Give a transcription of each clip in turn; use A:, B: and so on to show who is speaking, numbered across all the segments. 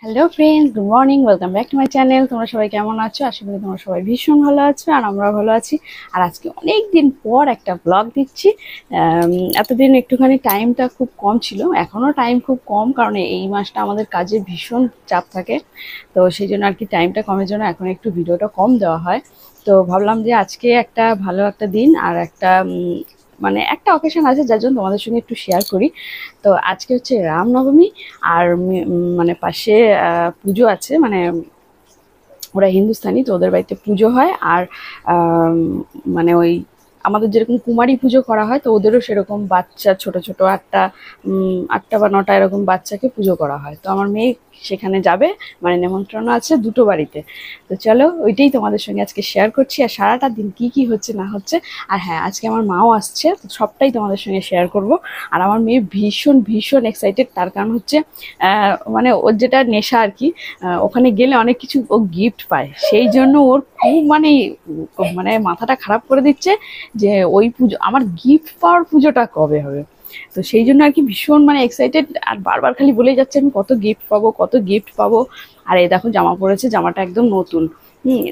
A: Hello friends, good morning, welcome back to my channel. তোমরা সবাই কেমন আছো? আশা করি তোমরা সবাই ভীষণ ভালো আছো আর আমরা ভালো আছি। আর আজকে অনেক দিন পর একটা ব্লগ দিচ্ছি। এতদিন একটুখানি টাইমটা খুব কম ছিল, এখনও টাইম খুব কম, কারণ এই মাসটা আমাদের কাজে ভীষণ চাপ থাকে। তো সেই জন্য আর কি টাইমটা কমের জন্য এখন একটু ভিডিওটা কম দেওয়া হয়। তো ভাবলাম যে আজকে একটা ভালো একটা দিন আর একটা মানে একটা অকেশন আছে যার জন্য তোমাদের সঙ্গে একটু শেয়ার করি। তো আজকে হচ্ছে রামনবমী আর মানে পাশে পুজো আছে, মানে ওরা হিন্দুস্তানি, তো ওদের বাড়িতে পুজো হয়। আর মানে ওই আমাদের যেরকম কুমারী পুজো করা হয়, তো ওদেরও সেরকম বাচ্চা ছোট ছোট আটটা বা নটা এরকম বাচ্চাকে পুজো করা হয়। তো আমার মেয়ে সেখানে যাবে, মানে নেমন্ত্রণ আছে দুটো বাড়িতে। তো চলো ওইটাই তোমাদের সঙ্গে আজকে শেয়ার করছি, আর সারাটা দিন কি কি হচ্ছে না হচ্ছে। আর হ্যাঁ, আজকে আমার মাও আসছে, তো সবটাই তোমাদের সঙ্গে শেয়ার করব। আর আমার মেয়ে ভীষণ ভীষণ এক্সাইটেড, তার কারণ হচ্ছে মানে ওর যেটা নেশা আর কি, ওখানে গেলে অনেক কিছু ও গিফট পায়, সেই জন্য ওর খুব মানে মানে মাথাটা খারাপ করে দিচ্ছে যে ওই পুজো, আমার গিফট পাওয়ার পুজোটা কবে হবে। তো সেই জন্য আর কি ভীষণ মানে এক্সাইটেড, আর বারবার খালি বলেই যাচ্ছে আমি কত গিফট পাবো, কত গিফট পাবো। আর এই দেখো জামা পরেছে, জামাটা একদম নতুন।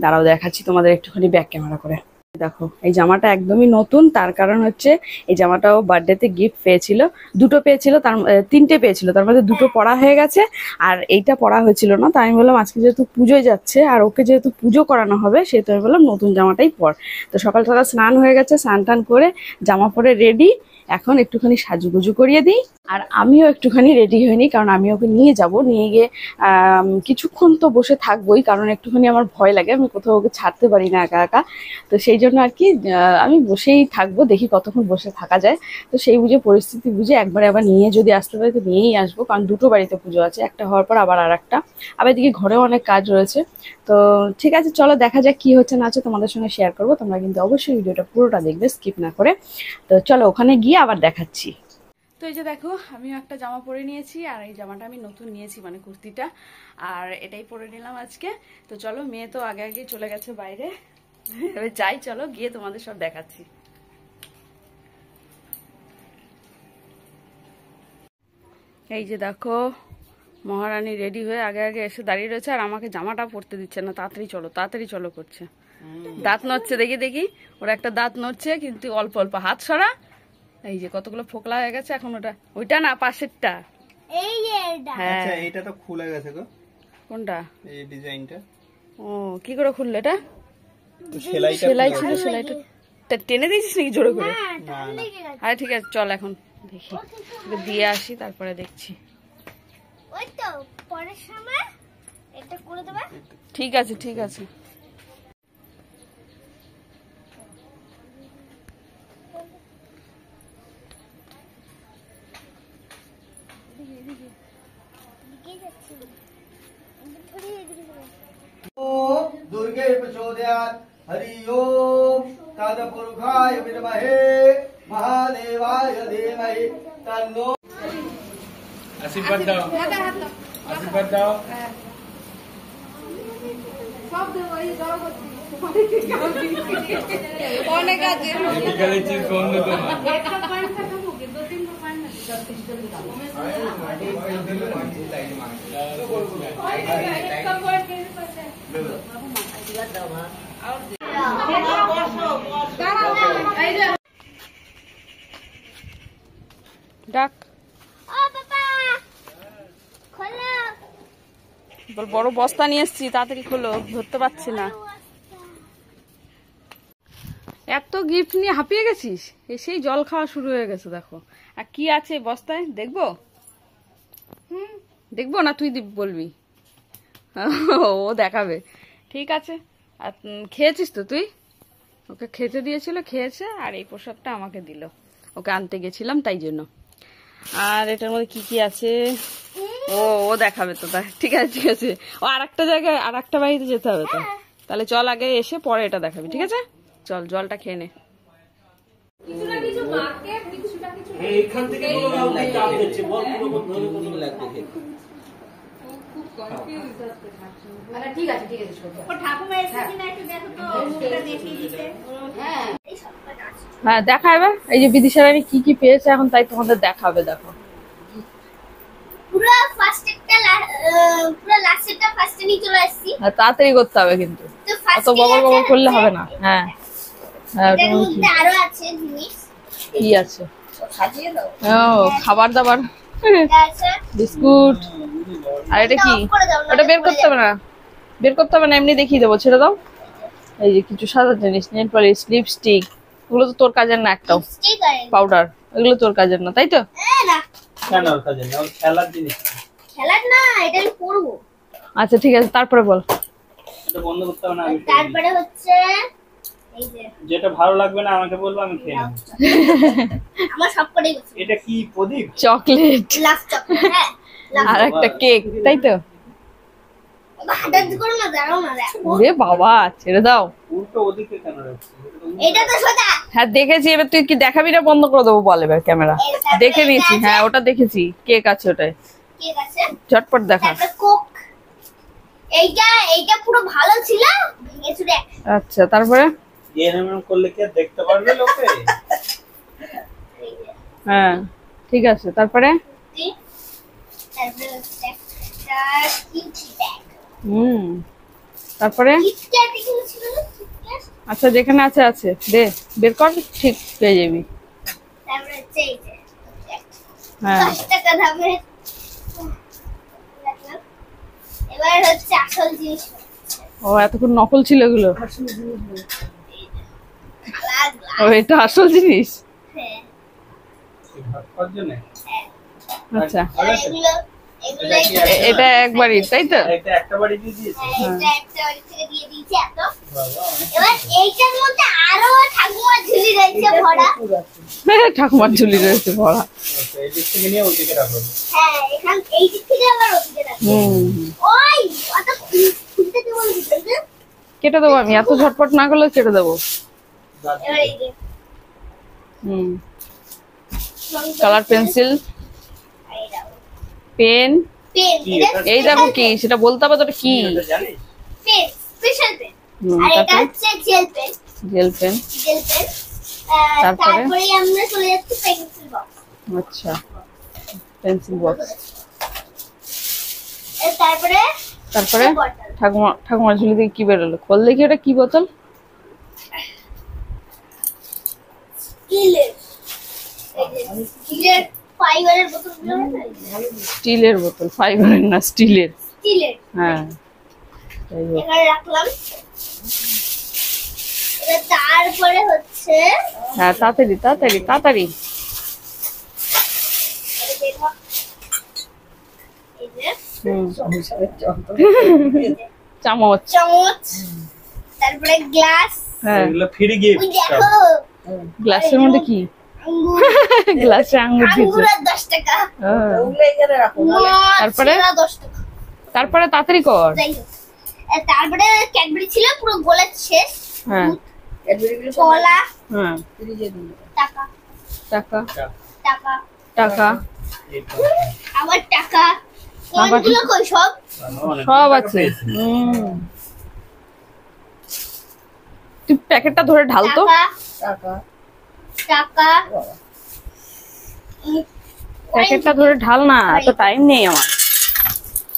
A: দাঁড়াও দেখাচ্ছি তোমাদের একটুখানি ব্যাক ক্যামেরা করে। দেখো এই জামাটা একদমই নতুন, তার কারণ হচ্ছে এই জামাটাও বার্থডেতে গিফট পেয়েছিল, দুটো পেয়েছিল, তার তিনটে পেয়েছিল, তার মধ্যে দুটো পরা হয়ে গেছে আর এইটা পরা হয়েছিল না। তাই আমি বললাম আজকে যেহেতু পুজোয় যাচ্ছে আর ওকে যেহেতু পুজো করানো হবে, সেহেতু আমি বললাম নতুন জামাটাই পর। তো সকাল সকাল স্নান হয়ে গেছে, স্নান টান করে জামা পরে রেডি, এখন একটুখানি সাজুগুজু করিয়ে দিই। আর আমিও একটুখানি রেডি হয়ে নিই, কারণ আমি ওকে নিয়ে যাব, নিয়ে গিয়ে কিছুক্ষণ তো বসে থাকবোই, কারণ একটুখানি আমার ভয় লাগে, আমি কোথাও ওকে ছাড়তে পারি না একা একা। তো সেই জন্য আর কি আমি বসেই থাকবো, দেখি কতক্ষণ বসে থাকা যায়। তো সেই বুঝে পরিস্থিতি বুঝে একবারে আবার নিয়ে যদি আসতে পারি তো নিয়েই আসবো, কারণ দুটো বাড়িতে পুজো আছে, একটা হওয়ার পর আবার আর একটা, আবার এদিকে ঘরেও অনেক কাজ রয়েছে। তো ঠিক আছে, চলো দেখা যাক কি হচ্ছে না হচ্ছে, তোমাদের সঙ্গে শেয়ার করবো। তোমরা কিন্তু অবশ্যই ভিডিওটা পুরোটা দেখবে, স্কিপ না করে। তো চলো ওখানে গিয়ে আবার দেখাচ্ছি। তো এই যে দেখো, আমিও একটা জামা পরে নিয়েছি, আর এই জামাটা আমি নতুন নিয়েছি, মানে কুর্তিটা, আর এটাই পরে নিলাম আজকে। তো চলো, মেয়ে তো আগে আগে চলে গেছে বাইরে, এবার যাই, চলো গিয়ে তোমাদের সব দেখাচ্ছি। এই যে দেখো, মহারানী রেডি হয়ে আগে আগে এসে দাঁড়িয়ে রয়েছে, আর আমাকে জামাটা পরতে দিচ্ছে না, তাড়াতাড়ি চলো করছে। দাঁত নড়ছে, দেখি দেখি, ওরা একটা দাঁত নড়ছে, কিন্তু অল্প অল্প, হাত সরা। এই যে কতগুলো ফোকলা হয়ে গেছে এখন, ওইটা না, পাশেরটা।
B: এই যে এটা,
C: আচ্ছা এটা তো খুলে গেছে গো।
A: কোনটা?
C: এই ডিজাইনটা।
A: ও, কি করে খুললো এটা?
C: সেলাইটা
A: সেলাই ছিল, সেলাইটা টেনে দিয়েছিস নাকি জোরে করে?
C: না না।
A: আরে ঠিক আছে, চল এখন দেখি, দিয়ে আসি, তারপরে দেখছি।
B: ওই তো পরের সময় এটা করে দেবে।
A: ঠিক আছে ঠিক আছে।
C: दुर्गे प्रचोदयात्। हरि ओम तत्पुरुषाय विद्महे महादेवाय धीमहि तन्नो। आशीर्वाद दाओ, आशीर्वाद दाओ।
A: অনেক আছে,
C: বিকালে চিজ বন্ধ করো।
A: ডাক
B: ও বাবা খোলো।
A: বড় বস্তা নিয়ে এসছি, তাড়াতাড়ি খোলো, ধরতে পারছি না। এত গিফট নিয়ে হাঁপিয়ে গেছিস, এসেই জল খাওয়া শুরু হয়ে গেছে। দেখো আর কি আছে বস্তায়, দেখবো? দেখবো না, তুই বলবি? ও দেখাবে, ঠিক আছে। আর খেয়েছিস তো তুই? ওকে খেতে দিয়েছিল, খেয়েছে, আর এই পোশাকটা আমাকে দিল, ওকে আনতে গেছিলাম তাই জন্য। আর এটার মধ্যে কি কি আছে ও দেখাবে তো, ঠিক আছে ঠিক আছে। ও আর একটা জায়গায়, আর একটা বাড়িতে যেতে হবে তো, তাহলে চল আগে এসে পরে এটা দেখাবি, ঠিক আছে? চল জলটা খেয়ে নে।
C: এইখান থেকে কোনো চাপ দিচ্ছে, বল পুরো লাগবে।
A: ঠিক আছে ঠিক আছে,
B: ও ঠাকুমা এসে কিনা একটু দেখো তো, মুখটা দেখিয়ে দিতে। হ্যাঁ
A: হ্যাঁ দেখা, এবার এই যে বিদিশা রানী কি কি পেয়েছে এখন, তাই তোমাদের দেখাবে। দেখো
B: পুরো ফার্স্ট একটা পুরো
A: আর তাড়াতাড়ি করতে হবে কিন্তু,
B: তো
A: অত বগর বগর করলে হবে না। হ্যাঁ হ্যাঁ, ওটার
B: এটার
A: মধ্যে
B: মধ্যে আরো আছে জিনিস।
A: কি আছে? ও খাবার দাবার,
B: এটা আছে
A: বিস্কুট। আর এটা কি?
B: off করে দাও,
A: ওটা
B: নাহলে
A: বের
B: পড়ে
A: করতে হবে না, বের করতে হবে না, এমনি দেখিয়ে দেবো, ছেড়ে দাও। এই যে কিছু সাদা জিনিস, নেল পলিশ, লিপস্টিক, ওগুলো তো তোর কাজের না একটাও।
B: লিপস্টিক আর
A: পাউডার, এগুলো তোর কাজের না, তাই তো?
B: না
C: কেন ওর কাজে না, ওর খেলার জিনিস।
B: খেলার না, এটা আমি পরবো।
A: আচ্ছা ঠিক আছে, তারপরে বল।
C: এটা বন্ধ করতে হবে না, আমি খেয়ে
B: তারপরে হচ্ছে এই যে
C: নিই। যেটা ভালো লাগবে না আমাকে বলবো, আমি খেয়ে নেবো।
B: আমার সব কটাই গেছে
C: এটা কি প্রদীপ?
A: Chocolate
B: last chocolate. হ্যাঁ
A: আর একটা কেক, তাই তো?
B: হঠাৎ করে না, দাঁড়াও না, দেখো
A: ওরে বাবা, ছেড়ে দাও।
C: উল্টো ওদিকে কেন রাখছিস?
B: এটা তো সোজা।
A: হ্যাঁ দেখেছি, এবার তুই কি দেখাবি না বন্ধ করে দেবো বল এবার ক্যামেরা? দেখে নিয়েছি, হ্যাঁ ওটা দেখেছি, কেক আছে ওটাই,
B: ঠিক আছে,
A: ঝটপট দেখা।
B: তারপরে কোক। এইটা পুরো ভালো ছিল, ভেঙে চুরে।
A: আচ্ছা তারপরে?
C: এরকম করলে কি আর দেখতে পারবে লোকে?
A: হ্যাঁ ঠিক আছে, তারপরে?
B: তারপরে হচ্ছে একটা কিউটি ব্যাগ।
A: তারপরে?
B: কিটক্যাট এখানে ছিল না, কিটক্যাট।
A: আচ্ছা যেখানে আছে আছে, দে বের কর, ঠিক পেয়ে যাবি।
B: তারপরে হচ্ছে এই যে
A: হ্যাঁ
B: 10 টাকা দামের। রাখলাম। এবার হচ্ছে আসল জিনিস হচ্ছে
A: ও, এতক্ষণ নকল ছিল এগুলো?
B: গ্লাস।
A: ও এটা আসল জিনিস?
B: হ্যাঁ,
C: এই ভাত খাওয়ার জন্য?
A: আচ্ছা
B: এবার এগুলো
A: এটা একবারই, তাই তো?
C: এটা একটা বাড়ি দিয়ে দিয়েছে।
B: এটা একটা বাড়ি থেকে দিয়ে দিয়েছে এত।
C: বাবা, অনেক
B: এবার এইটার মধ্যে আরো ঠাকুমা ঝুলি রয়েছে ভরা।
A: ঠাকুমার ঝুলি রয়েছে ভরা।
C: আচ্ছা, এই দিক থেকে নিয়ে ওদিকে রাখো।
B: হ্যাঁ, এই দিক থেকে আবার ওদিকে রাখবো। ওই অত খুলতে কি বলবি তুই?
A: কেটে দেবো আমি, এত ঝটপট না করলে কেটে দেবো।
B: এবার এই যে
A: কালার পেন্সিল,
B: এই দাও।
A: পেন,
B: পেন,
C: কি
B: এটা
C: এটা?
A: এই দেখো কি সেটা বলতে হবে তোটা কি?
C: এটা জানিস?
B: Pen, special pen. আর এটা
A: তারপরে
B: হচ্ছে gel pen,
A: gel pen.
B: Gel pen.
A: তারপরে?
B: তারপরে আমরা চলে যাচ্ছি পেন্সিল বক্স।
A: আচ্ছা পেন্সিল বক্স।
B: তারপরে
A: তারপরে
B: বটল।
A: ঠাকুমার ঝুলি থেকে কি বেরোলো? খোল দেখি, ওটা কি বোতল?
B: স্টিলের, এই যে স্টিলের ফাইবারের বোতলগুলো হয় না?
A: স্টিলের বোতল, ফাইবারের না, স্টিলের।
B: স্টিলের।
A: হ্যাঁ যাই হোক।
B: এখানে রাখলাম। এবার তারপরে হচ্ছে
A: হ্যাঁ তাড়াতাড়ি তাড়াতাড়ি তাড়াতাড়ি।
B: এই যে ধর, এই যে
A: চামচ।
B: চামচ, তারপরে গ্লাস।
A: হ্যাঁ
C: এগুলো ফ্রি গিফট।
B: ওই দেখো
A: গ্লাসের মধ্যে কি?
B: আঙ্গুর,
A: গ্লাসে আঙ্গুর দিয়েছে।
B: আঙ্গুরের 10 টাকা।
A: হ্যাঁ।
B: তারপরে
A: তারপরে?
B: 10 টাকা।
A: তারপরে তাড়াতাড়ি কর।
B: যাই হোক, তারপরে ক্যাডবেরি ছিল পুরো গোলা শেষ।
A: হ্যাঁ
B: কলা,
A: হ্যাঁ
B: টাকা,
A: টাকা
B: টাকা,
A: টাকা
B: আবার টাকা।
A: আবার
B: কয়েনগুলো কই সব?
A: সব আছে। তুই প্যাকেটটা ধরে ঢাল তো।
B: টাকা, টাকা।
A: প্যাকেটটা ধরে ঢাল না, এত টাইম নেই আমার।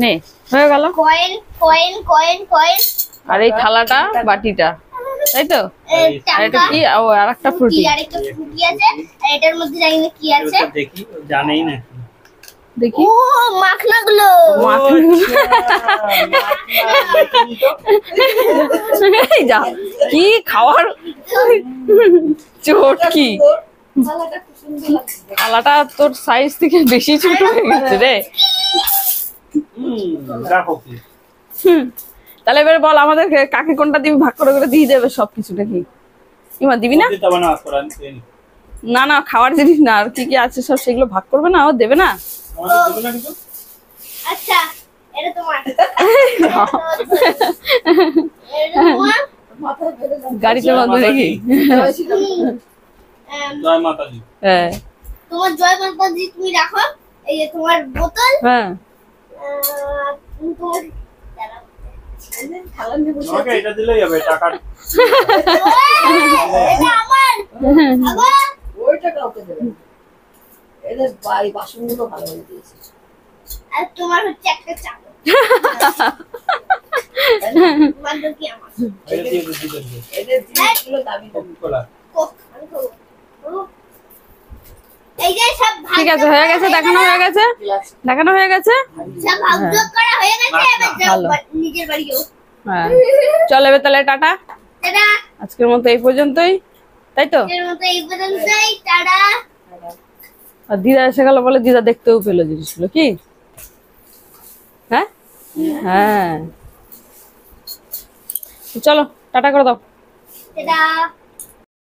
A: নে হয়ে গেল।
B: Coin, coin, coin, coin.
A: আর এই থালাটা, বাটিটা, তাই তো? আর এটা
B: টাকা।
A: কি? ও আর একটা ফ্রুটি।
B: আর একটা ফ্রুটি আছে, আর এটার মধ্যে জানি না কি আছে।
C: ওটা দেখি, ও জানেই না।
A: দেখি
B: ও মাখনাগুলো।
A: এই যা, কি খাওয়ার চোট কি? থালাটা তোর সাইজ থেকে বেশি ছোট হয়ে গেছে রে।
C: রাখো কি?
A: তাহলে এবারে বল আমাদের কাকে কোনটা দিবি, ভাগ করে করে দিয়ে দেবে সবকিছু নাকি? ইমা দিবি না?
C: দিতে হবে না, আসলে আমি খেয়ে নিই।
A: না না, খাওয়ার জিনিস না, আর কি কি আছে সব সেগুলো ভাগ করবে না, ও দেবে না?
C: আমাকে দেবে না কিছু?
B: আচ্ছা, এটা তোমার। এটা তোমার।
A: গাড়িতে মধ্যে দেখি।
C: জয় মাতাজি।
A: হ্যাঁ
B: তোমার জয় মাতাজি তুমি রাখো। এই যে তোমার বোতল।
A: হ্যাঁ
B: তোমার
C: আমাকে এটা দিলেই হবে, টাকা।
B: এটা আমার। আবার
D: ওইটা কাউকে দেবে না। এদের বাসনগুলো ভালো হয়ে দিয়েছে।
B: আর তোমার হচ্ছে একটা চামচ। বান্ধব কি আমার
C: এটা দিয়ে বুদ্ধি করবে
D: এদের জিনিসগুলো দামি দামি।
C: কোলা
B: কোক আমি খাবো ও, এই যে সব ভাগ
A: ঠিক আছে, হয়ে গেছে, দেখানো হয়ে গেছে, দেখানো হয়ে গেছে।
B: সব ভাগ করা হয়ে গেছে এবার যাও
A: ভালো।
B: নিজের বাড়ি যাও
A: হ্যাঁ, চল এবার তাহলে টাটা।
B: টাটা
A: আজকের মতো এই পর্যন্তই, তাই তো।
B: এর মতো এই পর্যন্তই টাটা
A: আর দিদা এসে গেল বলে দিদা দেখতেও পেলো জিনিসগুলো, কি? হ্যাঁ হ্যাঁ, চলো টাটা করে দাও।
B: টাটা